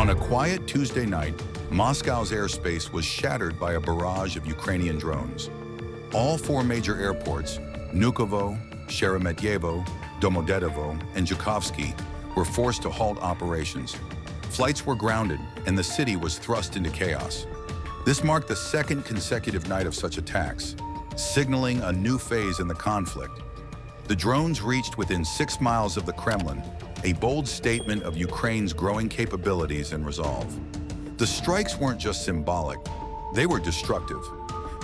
On a quiet Tuesday night, Moscow's airspace was shattered by a barrage of Ukrainian drones. All four major airports, Vnukovo, Sheremetyevo, Domodedovo, and Zhukovsky, were forced to halt operations. Flights were grounded, and the city was thrust into chaos. This marked the second consecutive night of such attacks, signaling a new phase in the conflict. The drones reached within 6 miles of the Kremlin, a bold statement of Ukraine's growing capabilities and resolve. The strikes weren't just symbolic, they were destructive.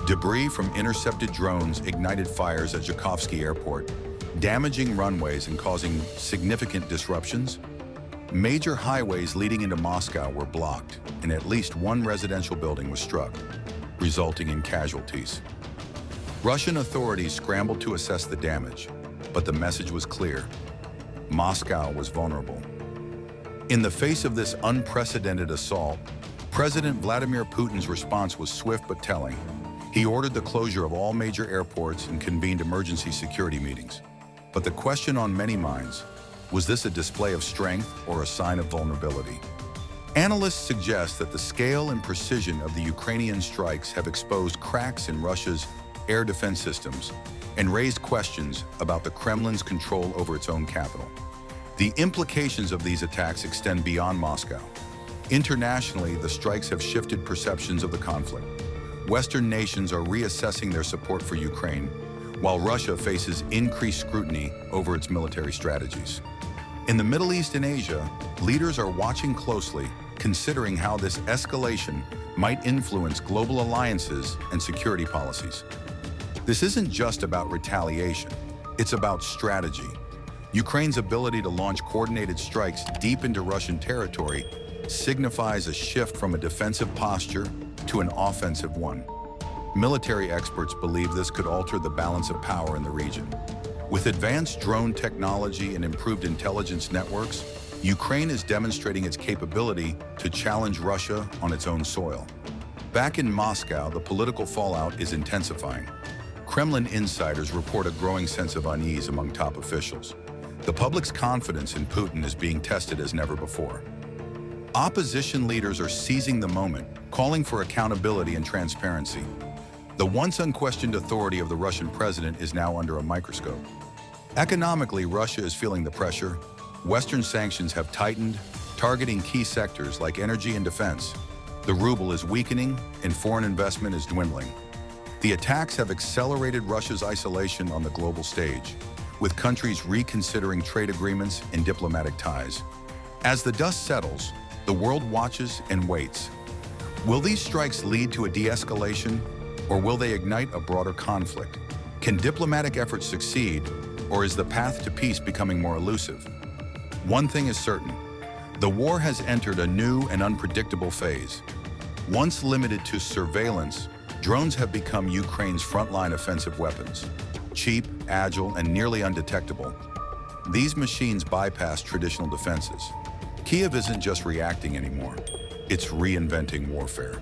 Debris from intercepted drones ignited fires at Zhukovsky Airport, damaging runways and causing significant disruptions. Major highways leading into Moscow were blocked, and at least one residential building was struck, resulting in casualties. Russian authorities scrambled to assess the damage, but the message was clear: Moscow was vulnerable. In the face of this unprecedented assault, President Vladimir Putin's response was swift but telling. He ordered the closure of all major airports and convened emergency security meetings. But the question on many minds: was this a display of strength or a sign of vulnerability? Analysts suggest that the scale and precision of the Ukrainian strikes have exposed cracks in Russia's air defense systems and raised questions about the Kremlin's control over its own capital. The implications of these attacks extend beyond Moscow. Internationally, the strikes have shifted perceptions of the conflict. Western nations are reassessing their support for Ukraine, while Russia faces increased scrutiny over its military strategies. In the Middle East and Asia, leaders are watching closely, considering how this escalation might influence global alliances and security policies. This isn't just about retaliation, it's about strategy. Ukraine's ability to launch coordinated strikes deep into Russian territory signifies a shift from a defensive posture to an offensive one. Military experts believe this could alter the balance of power in the region. With advanced drone technology and improved intelligence networks, Ukraine is demonstrating its capability to challenge Russia on its own soil. Back in Moscow, the political fallout is intensifying. Kremlin insiders report a growing sense of unease among top officials. The public's confidence in Putin is being tested as never before. Opposition leaders are seizing the moment, calling for accountability and transparency. The once unquestioned authority of the Russian president is now under a microscope. Economically, Russia is feeling the pressure. Western sanctions have tightened, targeting key sectors like energy and defense. The ruble is weakening, and foreign investment is dwindling. The attacks have accelerated Russia's isolation on the global stage, with countries reconsidering trade agreements and diplomatic ties. As the dust settles, the world watches and waits. Will these strikes lead to a de-escalation, or will they ignite a broader conflict? Can diplomatic efforts succeed, or is the path to peace becoming more elusive? One thing is certain: the war has entered a new and unpredictable phase. Once limited to surveillance, drones have become Ukraine's frontline offensive weapons. Cheap, agile, and nearly undetectable, these machines bypass traditional defenses. Kyiv isn't just reacting anymore, it's reinventing warfare.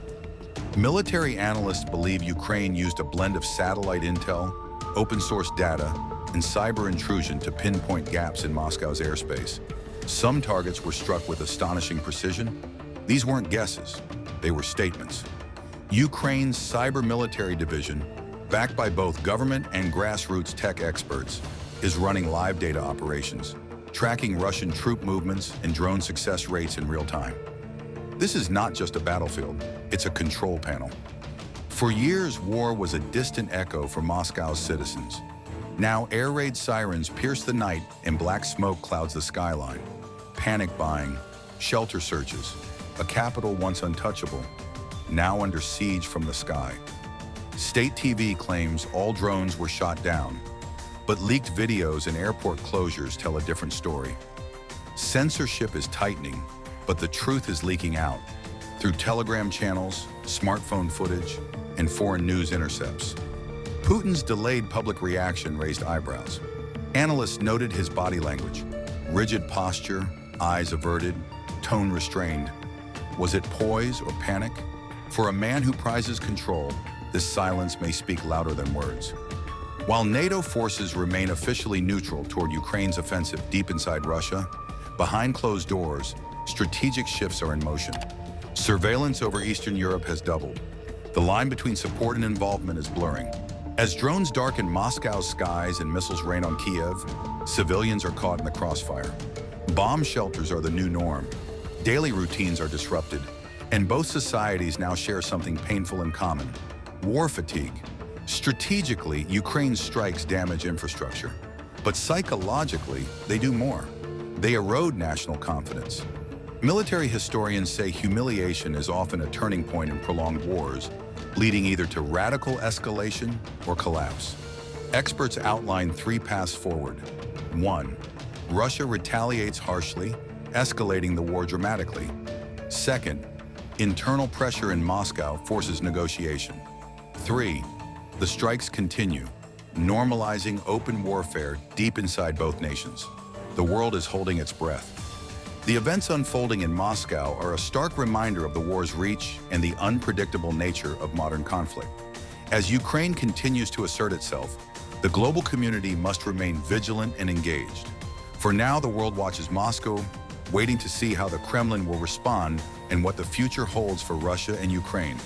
Military analysts believe Ukraine used a blend of satellite intel, open-source data, and cyber intrusion to pinpoint gaps in Moscow's airspace. Some targets were struck with astonishing precision. These weren't guesses, they were statements. Ukraine's cyber military division, backed by both government and grassroots tech experts, is running live data operations, tracking Russian troop movements and drone success rates in real time. This is not just a battlefield, it's a control panel. For years, war was a distant echo for Moscow's citizens. Now, air raid sirens pierce the night and black smoke clouds the skyline. Panic buying, shelter searches, a capital once untouchable, now under siege from the sky. State TV claims all drones were shot down, but leaked videos and airport closures tell a different story. Censorship is tightening, but the truth is leaking out through Telegram channels, smartphone footage, and foreign news intercepts. Putin's delayed public reaction raised eyebrows. Analysts noted his body language: rigid posture, eyes averted, tone restrained. Was it poise or panic? For a man who prizes control, this silence may speak louder than words. While NATO forces remain officially neutral toward Ukraine's offensive deep inside Russia, behind closed doors, strategic shifts are in motion. Surveillance over Eastern Europe has doubled. The line between support and involvement is blurring. As drones darken Moscow's skies and missiles rain on Kiev, civilians are caught in the crossfire. Bomb shelters are the new norm. Daily routines are disrupted, and both societies now share something painful in common: war fatigue. Strategically, Ukraine's strikes damage infrastructure, but psychologically, they do more. They erode national confidence. Military historians say humiliation is often a turning point in prolonged wars, leading either to radical escalation or collapse. Experts outline 3 paths forward. 1. Russia retaliates harshly, escalating the war dramatically. 2. Internal pressure in Moscow forces negotiation. 3. The strikes continue, normalizing open warfare deep inside both nations. The world is holding its breath. The events unfolding in Moscow are a stark reminder of the war's reach and the unpredictable nature of modern conflict. As Ukraine continues to assert itself, the global community must remain vigilant and engaged. For now, the world watches Moscow, waiting to see how the Kremlin will respond and what the future holds for Russia and Ukraine.